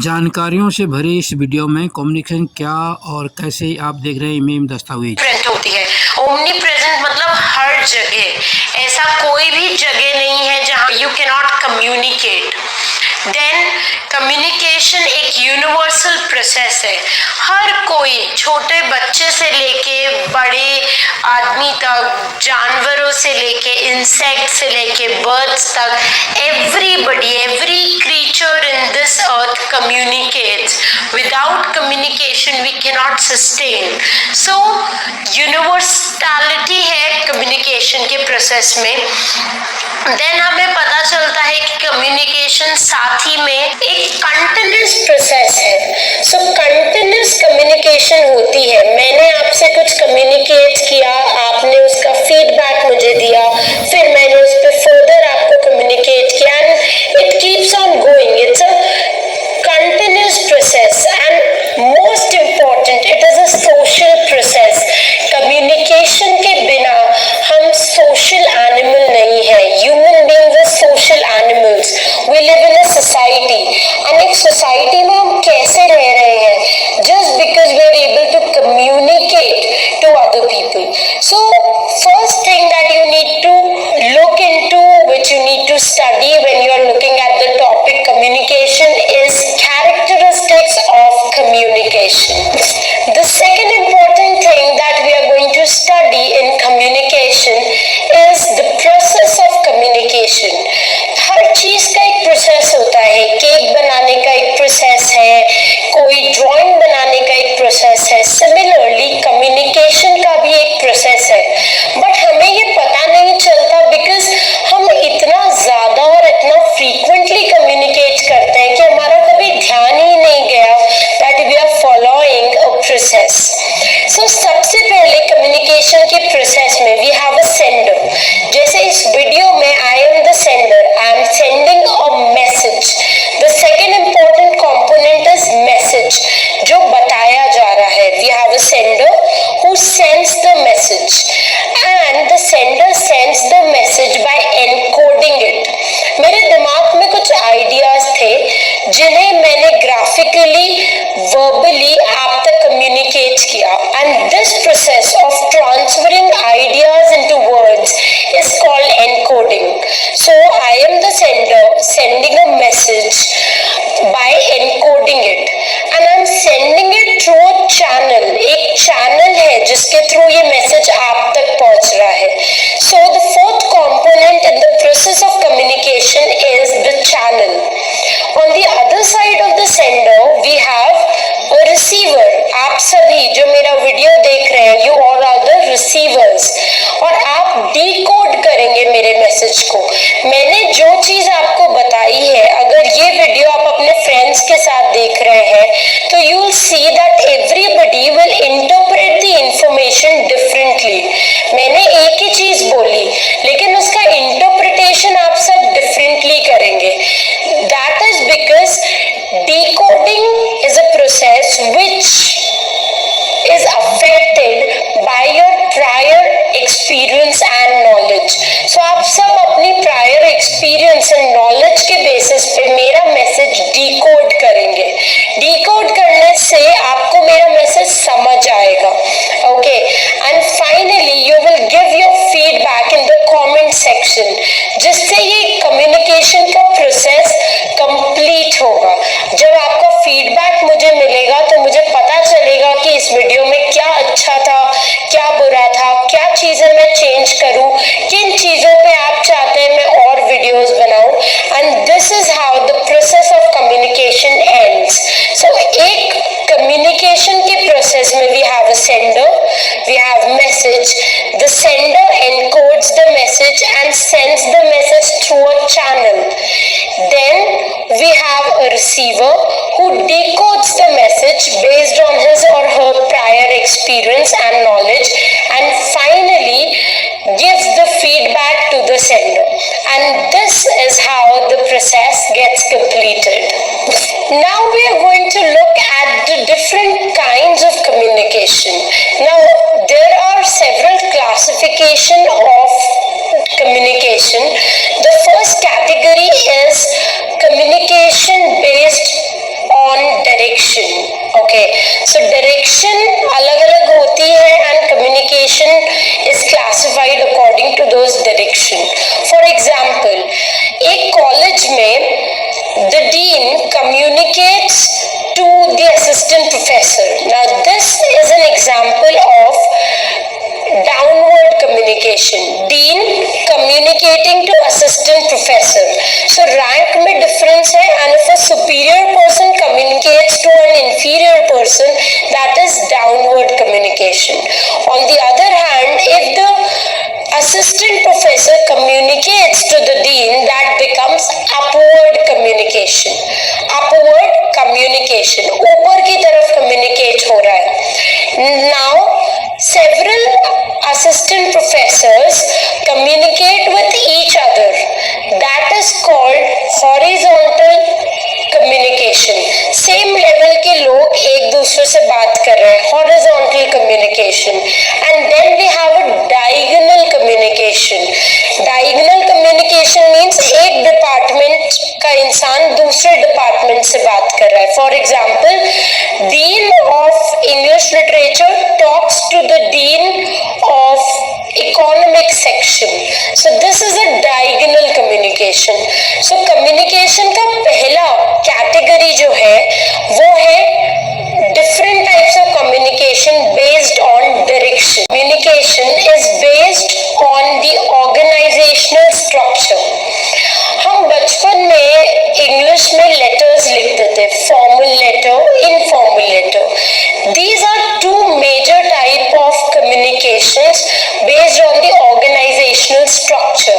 जानकारियों से भरे इस वीडियो में कम्युनिकेशन क्या और कैसे आप देख रहे हैं ईमेल दस्तावेज प्रेजेंट होती है। ओमनी प्रेजेंट मतलब हर जगह, ऐसा कोई भी जगह नहीं है जहाँ you can not communicate. Then communication एक यूनिवर्सल प्रोसेस है। हर कोई छोटे बच्चे से लेके बड़े आदमी तक, जानवरों से लेके इंसेक्ट से लेके बर्ड्स तक, everybody, every creature in this earth communicates. Without communication we cannot sustain. So universality है कम्युनिकेशन के प्रोसेस में। देन हमें पता चलता है कि कम्युनिकेशन साथ ही में एक कंटिन्यूस प्रोसेस है। सो कंटिन्यूस कम्युनिकेशन होती है। मैंने आपसे कुछ कम्युनिकेट किया, आपने उसका फीडबैक मुझे दिया, फिर मैंने उस पर फर्दर आपको कम्युनिकेट किया and it keeps on going. It's a continuous process and most important it is a social process. communication के बिना हम social animal नहीं है। human beings are social animals. we live in a society and एक society में हम कैसे रह रहे हैं? just because we are able to communicate to other people. so first thing that you need to look into, which you need to study when you are looking at the topic communication, is characteristics of communication. The second important thing that we are going to study in communication is the process of communication. हर चीज का एक process होता है। Cake बनाने का एक process है, कोई ड्राइंग बनाने का एक प्रोसेस है। सिमिलरली कम्युनिकेशन का भी एक प्रोसेस है, बट हमें ये पता नहीं चलता बिकॉज हम इतना ज्यादा और इतना फ्रीक्वेंटली कम्युनिकेट करते हैं कि हमारा कभी ध्यान ही नहीं गया that we are following a process. So सबसे पहले कम्युनिकेशन के प्रोसेस में वी हैव अ सेंडर। जैसे इस वीडियो में I am the sender, I am sending a message. The second important component is message, जो बताया जा रहा है। We have a sender who sends the message and the sender sends the message by encoding it. मेरे दिमाग में कुछ ideas थे जिन्हें मैंने ग्राफिकली, वर्बली आप तक कम्युनिकेट किया and this process of transferring ideas into words is called encoding. So I am the sender sending a message by encoding it and I am sending it through a channel. एक channel है जिसके through ये message आप तक पहुंच रहा है। So the fourth component in the process of communication is the channel. On the other side of the sender we have a receiver. आप सभी जो मेरा वीडियो देख रहे हैं, you all are the receivers, और आप डिकोड करेंगे मेरे मैसेज को। मैंने जो चीज आपको बताई है, अगर ये वीडियो आप अपने फ्रेंड्स के साथ देख रहे हैं तो you will see that everybody will interpret the information differently. मैंने एक ही चीज बोली लेकिन उसका इंटरप्रिटेशन आप सब डिफरेंटली करेंगे। That is because decoding is a process which is affected by your prior experience and knowledge. So आप सब अपनी prior experience and knowledge के basis पे मेरा message decode करेंगे। decode करने से आपको मेरा message समझ आएगा। Okay, and finally you will give your feedback in the comment section, जिससे ये communication का process complete होगा। जब आपका feedback मुझे मिलेगा तो मुझे पता चलेगा कि इस वीडियो में क्या अच्छा था, क्या बुरा था, क्या चीजें मैं चेंज करूं, किन चीजों पे आप चाहते हैं मैं और वीडियोस बनाऊं। And this is how the process of communication ends. So एक कम्युनिकेशन के प्रोसेस में we have a sender, we have message, the sender encodes the message and sends the message through a channel. Then we have a receiver who decodes the message based on his or her prior experience and knowledge and finally gives the feedback to the sender, and this is how the process gets completed. Now we are going to look at the different kinds of communication. Now there are several classification of communication. The first category is communication based on on direction. Okay, so direction अलग-अलग होती है and communication is classified according to those direction. For example, एक college में the dean communicates to the assistant professor. Now this is an example of downward communication. Dean communicating to assistant professor. So rank में difference है and if a superior person communicates to an inferior person, that is downward communication. On the other hand, if the assistant professor communicates to the dean, that becomes upward communication. Upward communication, ऊपर की तरफ communicate हो रहा है. Now several assistant professors communicate with each other. That is called horizontal communication. Same level के लोग एक दूसरे से बात कर रहे हैं, horizontal communication. And then we have a diagonal communication. Diagonal communication means एक department का इंसान दूसरे department से बात कर रहा है. For example, Dean of English Literature talks to the Dean of Economics section. So this is a diagonal communication. So communication का पहला category जो है वो है different types of communication based on direction. Communication is based on the organizational structure. हम बचपन में English में लेटर्स लिखते थे, formal letter, informal letter. These are two major type of communications based on the organizational structure.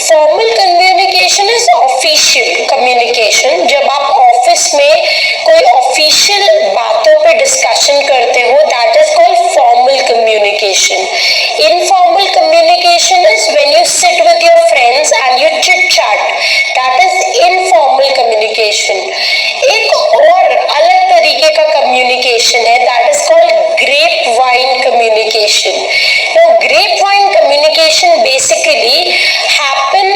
Formal communication is official communication. जब आप office में कोई ऑफिशियल बातों पे डिस्कशन करते हो, that is called formal communication. Informal communication is when you sit with your friends and you chit chat. That is informal communication. एक और अलग तरीके का communication है, that is called grapevine communication. Now grapevine communication basically happen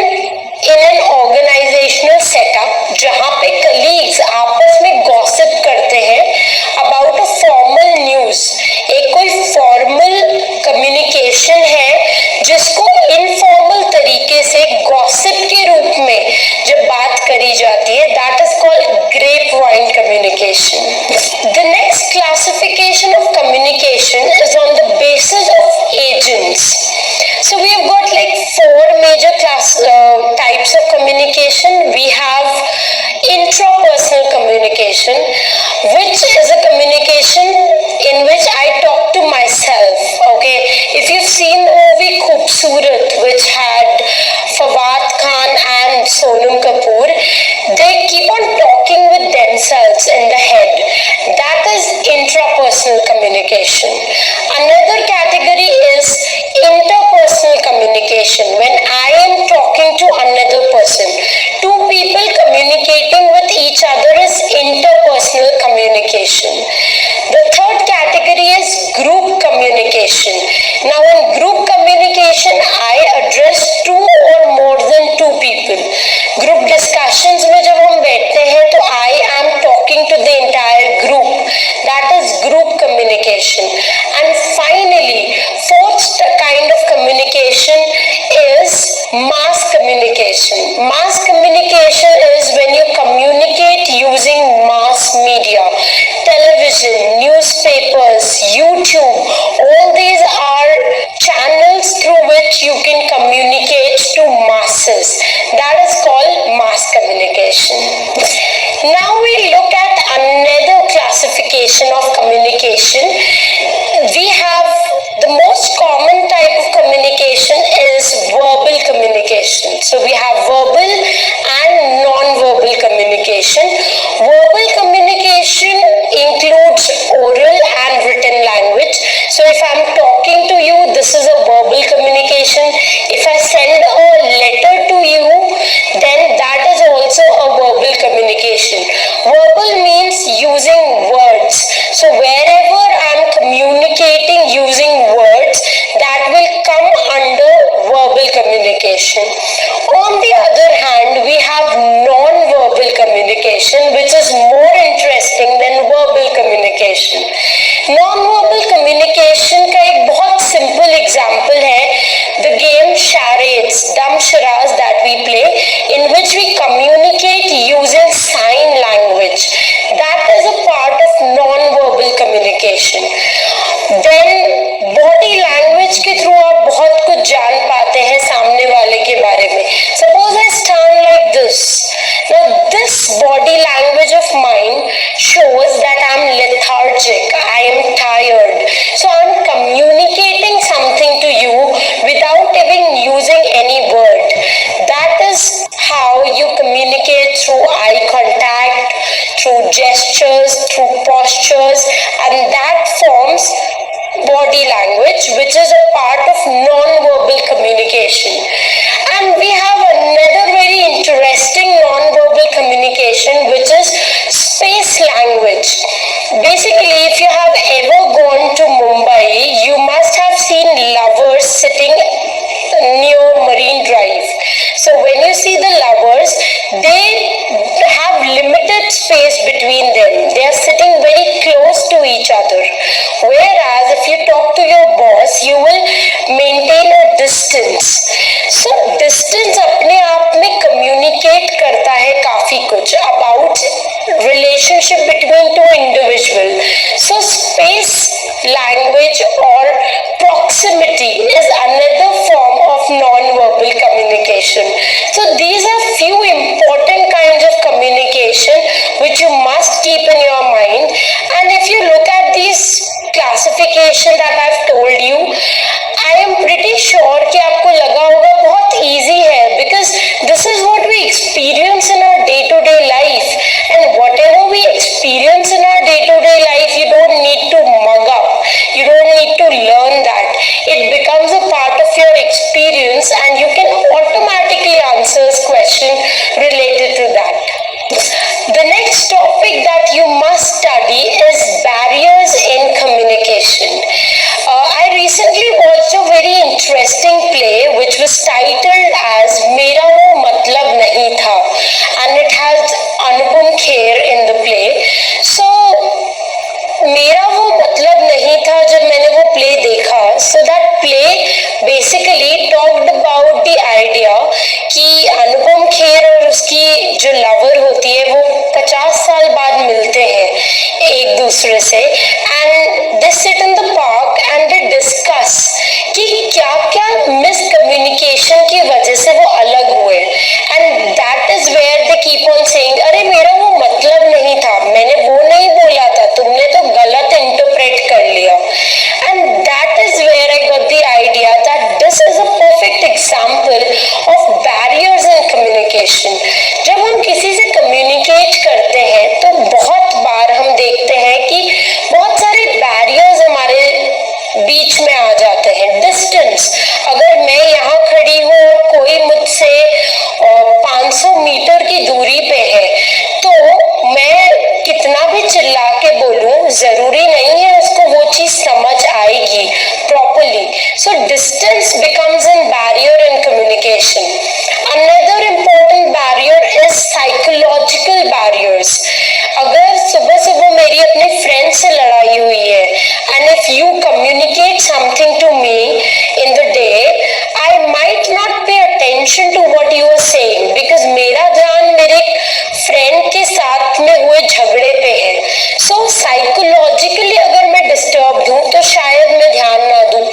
in an organizational setup जहाँ पे colleagues आपस में gossip करते हैं about a formal news. एक कोई formal communication है जिसको informal तरीके से gossip के रूप में जब बात करी जाती है, that is called grapevine communication. The next classification of communication is on the basis of agents. So we have got like four major types of communication. We have intrapersonal communication, which is a communication in which I talk to myself. Okay, if you've seen the movie Khoobsurat, which had Fawad Khan and Sonam Kapoor, they keep on talking with themselves in the head. That is intrapersonal communication. Another category is interpersonal communication, when I am talking to another person. Two people communicating with each other is interpersonal communication. The third category is group communication. Now in group communication, I address two or more than two people. Group discussions में जब हम बैठते हैं तो I am talking to the entire group. That is group communication. And finally, fourth kind of communication is mass communication. Mass communication is when you communicate using mass media, television, newspapers, YouTube. All these are channels through which you can communicate to masses. That is called mass communication. Now we look at another classification of communication. We have the most common type of communication is verbal communication. So we have verbal and non-verbal communication. Verbal communication includes oral and written language. So if I'm talking to you, this is a verbal communication. If I send a letter to you, then that is also a verbal communication. Verbal means using words. So wherever I'm communicating using words, that will come under verbal communication. On the other hand, we have non-verbal communication, which is more interesting non-verbal communication. Non-verbal communication का एक बहुत simple example है the game charades, dumb charades that we play, in which we communicate using sign language. That is a part of non-verbal communication. Then body language के through आप बहुत कुछ जान पाते हैं सामने वाले के बारे में. Suppose I stand like this. Now this body language of mine shows that I am lethargic, I am tired. So I am communicating something to you without even using any word. That is how you communicate through eye contact, through gestures, through postures, and that forms body language, which is a part of non-verbal communication. And we have another very interesting non-verbal communication, which is space language. Basically, if you have ever gone to Mumbai, you must have seen lovers sitting near Marine Drive. So when you see the lovers, they have limited space between them. They are sitting very close to each other. Whereas if you talk to your boss, you will maintain a distance. So distance अपने आप में communicate करता है काफी कुछ about relationship between two individuals. So space language or proximity is another form of non-verbal communication. So these are few important kinds of communication which you must keep in your mind. And if you look at these classification that I've told you, I am pretty sure कि आपको लगा होगा बहुत easy है, because this is what we experience in our day-to-day life, and whatever we experience in our day-to-day life, you don't need to mug up, you don't need to learn that. It becomes a part of your experience and you can automatically answer this question related to that. The next topic that you must study is barriers in communication. I recently watched a very interesting play which was titled as मेरा वो मतलब नहीं था, and it has Anupam Kher in the play. So मेरा वो मतलब नहीं था जब मैंने वो प्ले देखा. So that play basically talked about the idea कि अनुपम खेर और उसकी जो लवर होती है वो 50 साल बाद मिलते हैं एक दूसरे से, and they sit in the park and they discuss कि क्या क्या miscommunication की वजह से वो अलग हुए, and that is where they keep on saying अरे मेरा वो मतलब नहीं था, मैंने वो नहीं बोला था, तुमने तो गलत इंटरप्रेट कर लिया. And that is where I got the idea that this is a perfect example of barriers in communication. जब हम किसी से communicate करते हैं तो बहुत बार हम देखते हैं कि बहुत सारे barriers हमारे बीच में आ जाते हैं. Distance, अगर मैं यहाँ खड़ी हूँ और कोई मुझसे 500 मीटर की दूरी पे है तो मैं कितना भी चिल्ला के बोलूं, जरूरी नहीं है उसको वो चीज समझ आएगी properly. So distance becomes a barrier in communication. Another important barrier is psychological barriers. अगर सुबह सुबह मेरी अपने फ्रेंड से लड़ाई हुई है and if you communicate something to me in the day, I might not pay attention to what you are saying because मेरा ध्यान मेरे फ्रेंड के साथ में हुए झगड़े पे है. So psychologically अगर मैं disturbed हूँ तो शायद मैं ध्यान ना दूँ.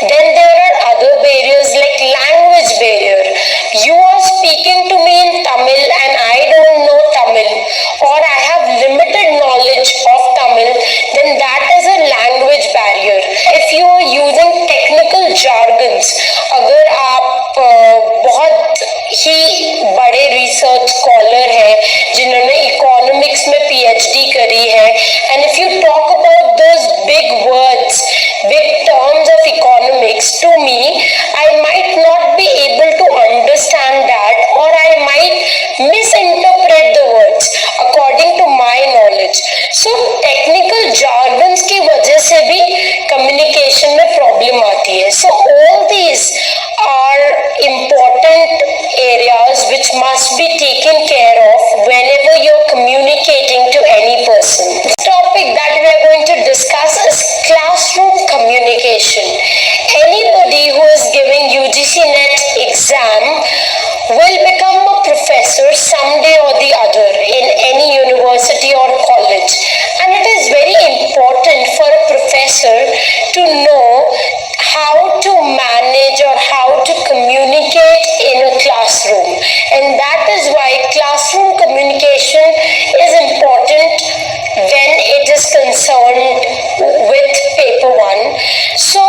Then there are other barriers like language barrier. You are speaking to me in Tamil and I don't know Tamil, or I have limited knowledge of Tamil, then that is a language barrier. If you are using technical jargons, अगर आप बहुत ही बड़े research scholar हैं जिन्होंने economics में PhD करी है, and if you talk about those big words, big terms of economics to me, I might not be able to understand that, or I might misinterpret the words according to my knowledge. So technical jargons की वजह से भी communication में problem आती है. So all these are important areas which must be taken care of whenever you're communicating to any person. This topic communication. Anybody who is giving UGC NET exam will become a professor someday or the other in any university or college. And it is very important for a professor to know how to manage or how to communicate in a classroom. And that is why classroom communication is important when it is concerned with paper 1. So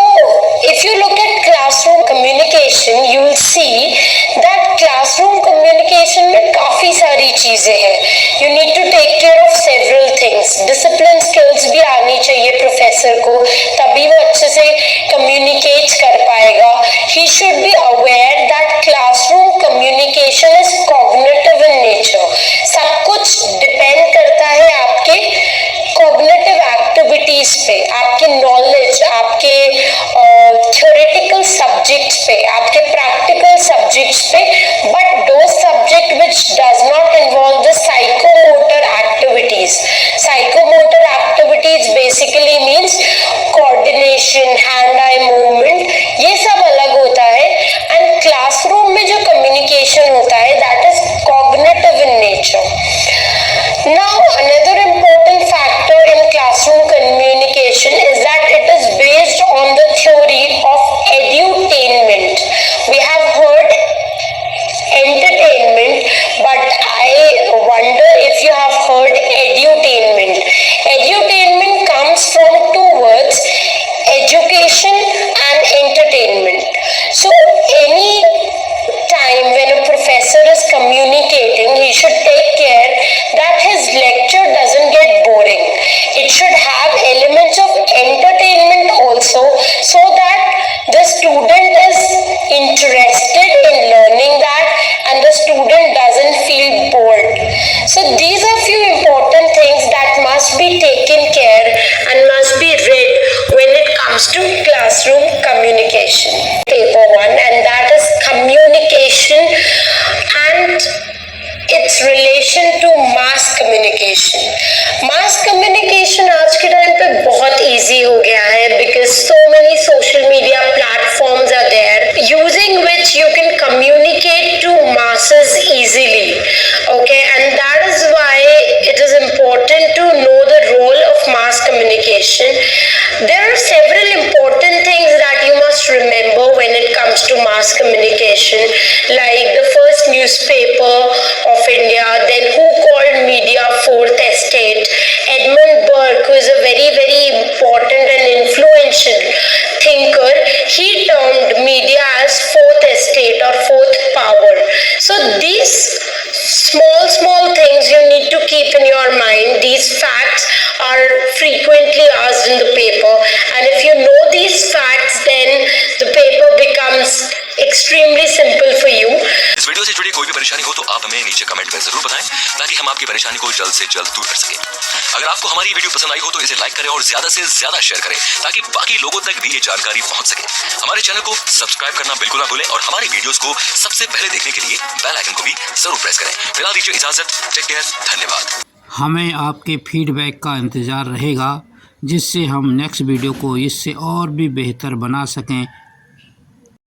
if you look at classroom communication, you will see that classroom communication में काफी सारी चीजें हैं. You need to take care of several things. Discipline skills भी आनी चाहिए professor को, तभी वो अच्छे से communicate कर पाएगा. He should be aware that classroom communication is cognitive in nature. सब कुछ depend करता है आपके cognitive activities पे, आपके knowledge, आपके theoretical subjects पे, आपके practical subjects पे, but those subject which does not involve the psychomotor activities. Psychomotor activities basically means coordination, hand-eye movement, ये सब अलग होता है. And classroom में जो communication होता है, that is cognitive in nature. Now another important factor in classroom communication is that it is based on the theory of edutainment. We have heard entertainment, but I wonder if you have heard edutainment. Edutainment comes from two words, education and entertainment. So any time when a professor is communicating, he should take care that his lecture doesn't get boring. It should have elements of entertainment also, so that the student is interested in learning that and the student doesn't feel bored. So these are few important things that must be taken care and must be read when it comes to classroom communication. Paper 1, and that is communication and its relation to mass communication. Mass communication आज के time पे बहुत easy हो गया है because so many social media platforms are there using which you can communicate to masses easily. Okay, and that is why it is important to know the role of mass communication. There are several important things that you must remember when it comes to mass communication, like the first newspaper of India, then who called media fourth estate. Edmund Burke, who is a very, very important and influential thinker, he termed media as fourth estate or fourth power. So these small things you need to keep in your mind. These facts are frequently asked in the paper, and if you know these facts, then the paper becomes extremely simple for you. इस video से जुड़ी कोई भी परेशानी हो तो आप हमें नीचे कमेंट में जरूर बताएं ताकि हम आपकी परेशानी को जल्द से जल्द दूर कर सकें. अगर आपको हमारी वीडियो पसंद आई हो तो इसे लाइक करें और ज्यादा से ज्यादा शेयर करें ताकि बाकी लोगों तक भी ये जानकारी पहुंच सके. हमारे चैनल को सब्सक्राइब करना बिल्कुल ना भूलें और हमारी वीडियोस को सबसे पहले देखने के लिए बेल आइकन को भी जरूर प्रेस करें. फिलहाल दीजिए इजाजत. Take care. धन्यवाद. हमें आपके फीडबैक का इंतज़ार रहेगा जिससे हम नेक्स्ट वीडियो को इससे और भी बेहतर बना सकें.